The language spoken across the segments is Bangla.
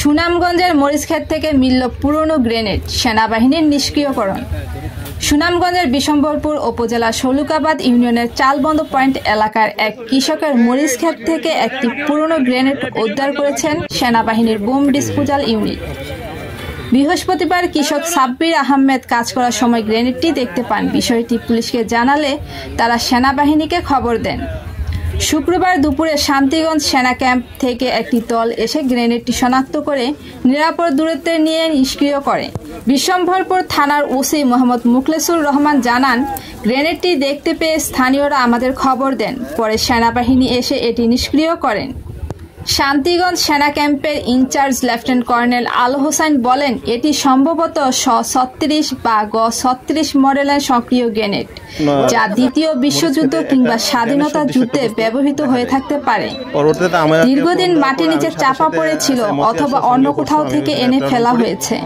সুনামগঞ্জের মরিচক্ষেত থেকে মিলল পুরনো গ্রেনেড, সেনাবাহিনীর নিষ্ক্রিয়করণ। সুনামগঞ্জের বিশম্বরপুর উপজেলার শলুকাবাদ ইউনিয়নের চালবন্ধ পয়েন্ট এলাকার এক কৃষকের মরিচক্ষেত থেকে একটি পুরনো গ্রেনেড উদ্ধার করেছেন সেনাবাহিনীর বোম ডিসপোজাল ইউনিট। বৃহস্পতিবার কৃষক সাব্বির আহমেদ কাজ করার সময় গ্রেনেডটি দেখতে পান। বিষয়টি পুলিশকে জানালে তারা সেনাবাহিনীকে খবর দেন। শুক্রবার দুপুরে শান্তিগঞ্জ সেনা ক্যাম্প থেকে একটি দল এসে গ্রেনেডটি শনাক্ত করে নিরাপদ দূরত্বে নিয়ে নিষ্ক্রিয় করে। বিশম্বরপুর থানার ওসি মোহাম্মদ মুখলেসুর রহমান জানান, গ্রেনেডটি দেখতে পেয়ে স্থানীয়রা আমাদের খবর দেন। পরে সেনাবাহিনী এসে এটি নিষ্ক্রিয় করেন। শান্তিগঞ্জ সেনা ক্যাম্পের ইনচার্জ লেফটেন্যান্ট কর্নেল আল হোসাইন বলেন, এটি সম্ভবত স-36 বা গ-36 মডেলের সক্রিয় গ্রেনেড, যা দ্বিতীয় বিশ্বযুদ্ধ কিংবা স্বাধীনতা যুদ্ধে ব্যবহৃত হয়ে থাকতে পারে। দীর্ঘদিন মাটির নিচে চাপা পড়েছিল অথবা অন্য কোথাও থেকে এনে ফেলা হয়েছে।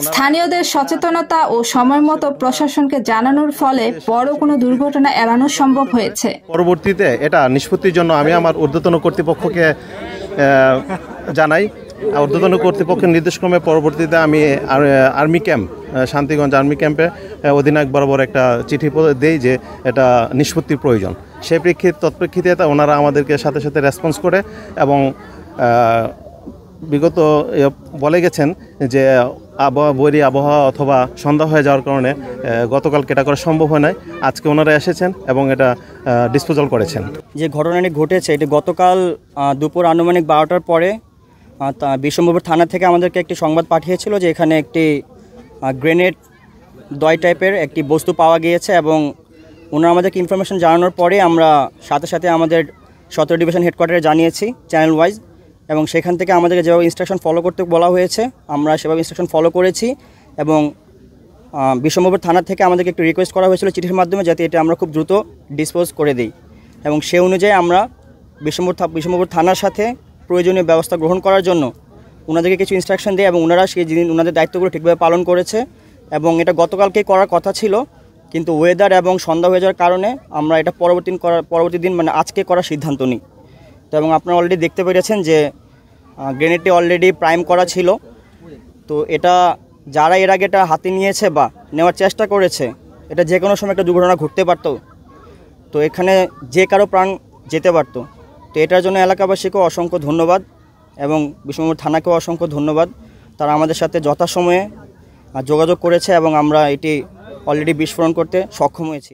স্থানীয়দের সচেতনতা ও সময়মতো প্রশাসনকে জানানোর ফলে বড় কোনো দুর্ঘটনা এড়ানো সম্ভব হয়েছে। পরবর্তীতে এটা নিষ্পত্তির জন্য আমি আমার ঊর্ধ্বতন কর্তৃপক্ষকে জানাই। ঊর্ধ্বতন কর্তৃপক্ষের নির্দেশক্রমে পরবর্তীতে আমি আর্মি ক্যাম্প, শান্তিগঞ্জ আর্মি ক্যাম্পে অধিনায়ক বরাবর একটা চিঠি দেই যে এটা নিষ্পত্তির প্রয়োজন। সেই তৎপ্রেক্ষিতে ওনারা আমাদেরকে সাথে সাথে রেসপন্স করে এবং বিগত বলে গেছেন যে বৈরী আবহাওয়া অথবা সন্ধ্যা হয়ে যাওয়ার কারণে গতকালকে এটা করা সম্ভব হয় নাই। আজকে ওনারা এসেছেন এবং এটা ডিসপোজাল করেছেন। যে ঘটনাটি ঘটেছে এটি গতকাল দুপুর আনুমানিক 12টার পরে বিশম্বরপুর থানা থেকে আমাদেরকে একটি সংবাদ পাঠিয়েছিল যে এখানে একটি গ্রেনেড দয় টাইপের একটি বস্তু পাওয়া গিয়েছে এবং ওনারা আমাদেরকে ইনফরমেশন জানানোর পরে আমরা সাথে সাথে আমাদের 17 ডিভিশন হেডকোয়ার্টারে জানিয়েছি চ্যানেল ওয়াইজ, এবং সেখান থেকে আমাদেরকে যেভাবে ইনস্ট্রাকশন ফলো করতে বলা হয়েছে আমরা সেভাবে ইনস্ট্রাকশন ফলো করেছি এবং বিশম্বরপুর থানা থেকে আমাদেরকে একটু রিকোয়েস্ট করা হয়েছিল চিঠির মাধ্যমে যাতে এটা আমরা খুব দ্রুত ডিসপোজ করে দিই, এবং সে অনুযায়ী আমরা বিশম্বরপুর থানার সাথে প্রয়োজনীয় ব্যবস্থা গ্রহণ করার জন্য ওনাদেরকে কিছু ইনস্ট্রাকশন দেয় এবং ওনারা সেই দিন ওনাদের দায়িত্বগুলো ঠিকভাবে পালন করেছে। এবং এটা গতকালকেই করার কথা ছিল, কিন্তু ওয়েদার এবং সন্ধ্যা হয়ে যাওয়ার কারণে আমরা এটা পরবর্তী দিন মানে আজকে করার সিদ্ধান্ত নিই। তো এবং আপনারা অলরেডি দেখতে পেরেছেন যে গ্রেনেডটি অলরেডি প্রাইম করা ছিল। তো এটা যারা এর আগে এটা হাতে নিয়েছে বা নেওয়ার চেষ্টা করেছে, এটা যে কোনো সময় একটা দুর্ঘটনা ঘটতে পারত, তো এখানে যে কারো প্রাণ যেতে পারত। তো এটার জন্য এলাকাবাসীকেও অসংখ্য ধন্যবাদ এবং বিশম্বরপুর থানাকেও অসংখ্য ধন্যবাদ। তারা আমাদের সাথে যথাসময়ে যোগাযোগ করেছে এবং আমরা এটি অলরেডি বিস্ফোরণ করতে সক্ষম হয়েছি।